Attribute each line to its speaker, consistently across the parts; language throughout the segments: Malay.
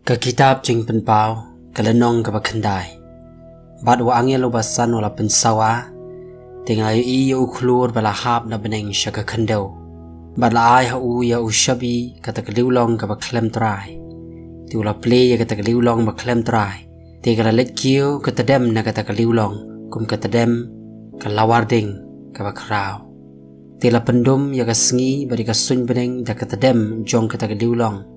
Speaker 1: Ka kitab jing penpau kalenong ka bakhandai bad wa angel ubasan wala pensawa tinggal iyo uklur bala hab na beneng shaka khandau bad la ai ha u ya ushabi kata kaliulong ka baklem trai ti ula play ya kata kaliulong baklem trai ti kala let kiu kata dem na kata kaliulong kum kata dem ka lawarding ka bakrau ti la pendum ya ka sngi bari ka sun beneng da kata dem jong kata kaliulong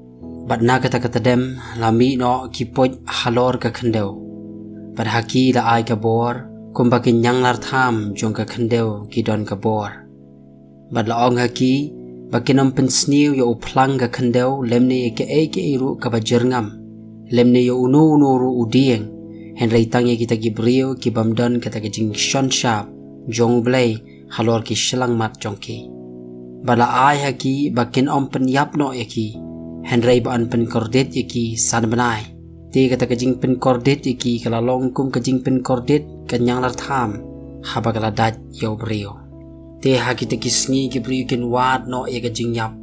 Speaker 1: bad na kata dem lami no kipoj halor ka khandeu bad haki la ai ka bor kum bakin nyang lar tham jong ka khandeu ki don ka bor bad la ong haki bakin om pensniu yo uplang ka khandeu lemne ke ru ka bajerngam lemne yo unu ru udieng hen reitang ye kita gibriu ki bamdan kata ke jing shon sharp jong blay halor ki shilang mat jongki bad la ai haki bakin om pen yap no yaki Henry baan pen kordet iki san benai ti kata kajing pen kordet iki kala longkum kajing pen kordet kanyang lar tham haba kala daj yo brio ti ha kita kisni ki brio ken wat no ye kajing yap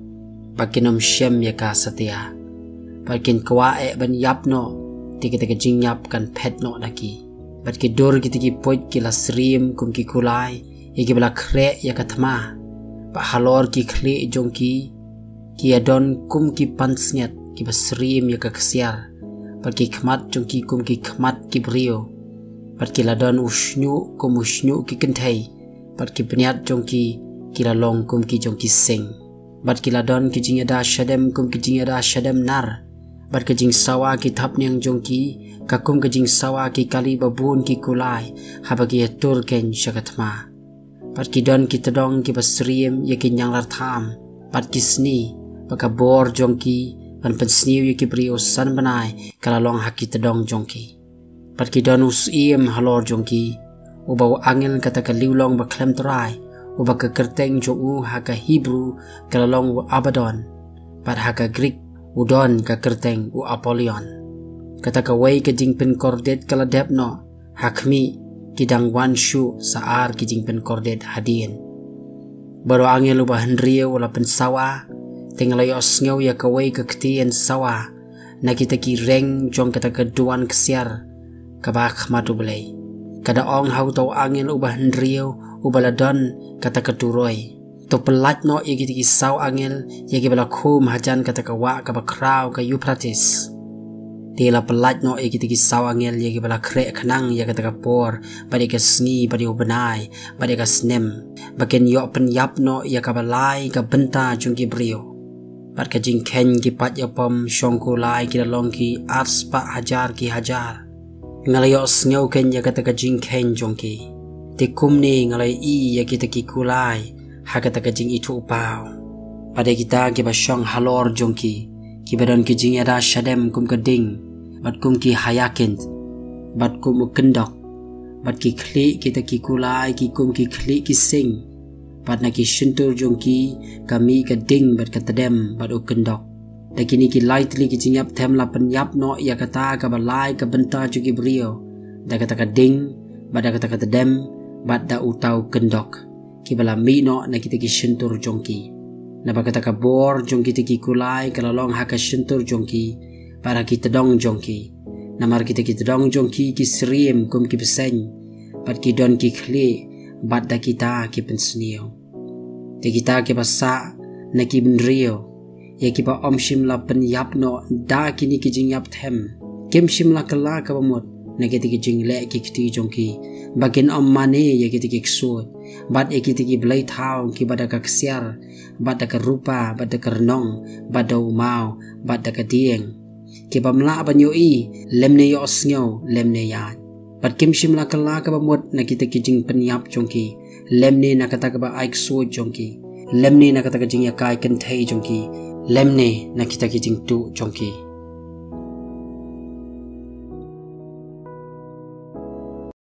Speaker 1: bakinom shem ya ka satia bakin kwa e ban yap no ti kata kajing yap kan pet no daki bat ki dor kita ki poj ki la srim kum ki kulai ye ki bala kre ya katma ba halor ki khle jongki ki adon kum ki pansnyat ki basrim ya ka kesiar bagi khmat jongki kum ki khmat ki brio bagi ladon usnyu kum usnyu ki kenthai bagi peniat jongki ki lalong kum ki jongki sing bagi ladon ki jingada shadem kum ki jingada shadem nar bagi jing sawa ki thapnyang jongki ka kum ki jing sawa ki kali babun ki kulai habagi atur ken shagatma bagi don ki tedong ki basrim ya ki nyang lar tham bagi sni baka bor jongki ban pensniu yaki brio san banai kala long haki tedong jongki patki don usiem halor jongki ubau angel kata kaliulong baklem trai uba ka kerteng jongu haka Hebrew kala long u Abaddon pat haka Greek udon ka kerteng u Apollyon kata ka wei ka jingpen kordet kala depno hakmi kidang wanshu saar ki jingpen kordet hadien baru angel uba henrio wala pensawa tinggal yo sngew ya kawai ke ketien sawa na kita ki reng jong kata keduan kesiar kabak madu belai kada ong hau tau angin ubah hendrio ubaladon kata keduroi to pelat no ya kita ki saw angin ya ki bala kum hajan kata kawa kabakrau ka Euphrates tila pelat no ya kita ki saw angin ya ki bala krek kenang ya kata kapor badi ka sni badi ubenai badi ka snem bagen yo penyap no ya kabalai ka benta jong ki brio Pat kajing ken ki pat ya pom shongku lai ki dalong ki ars pa hajar ki hajar ngalayo sngew ken ya kata kajing ken jongki ti kumni ngalay i ya kita ki kulai ha kata kajing itu upau pada kita ki basyong halor jongki ki badon ki jing ada shadem kum kading bat kum ki hayakin bat kum kendok bat ki kli kita ki kulai ki kum ki kli ki sing pat na ki shintur jongki kami ka ding bat kata dem bat u kendok da kini ki lightly ki jingap them la penyap no ya kata ka balai ka benta juki brio da kata ka ding bat da kata dem bat da utau kendok ki bala mi no na kita ki shintur jongki na ba kata ka bor jongki ti ki kulai kala long ha ka shintur jongki para ki tedong jongki namar kita ki tedong jongki ki srim kum ki beseng bat ki don ki kli bat da kita ki pensnio te kita ki basa na ki benrio ya ki ba om shim la pen yap no da kini ki jing yap them kem shim la kala ka bamot na ki ki jing le ki kti jongki bakin om mane ya ki ki ksut bat ya ki ki blai thau ki bada ka ksiar bat da ka rupa bat da ka renong bat da mau bat da ka dieng ki bamla banyo i lemne yo snyo lemne ya Pat kim shim la kala ka bamot na kita kijing penyap jongki lemne na kata ka ba aik so jongki lemne na kata ka jing ya kai kenthai jongki lemne na kita kijing tu jongki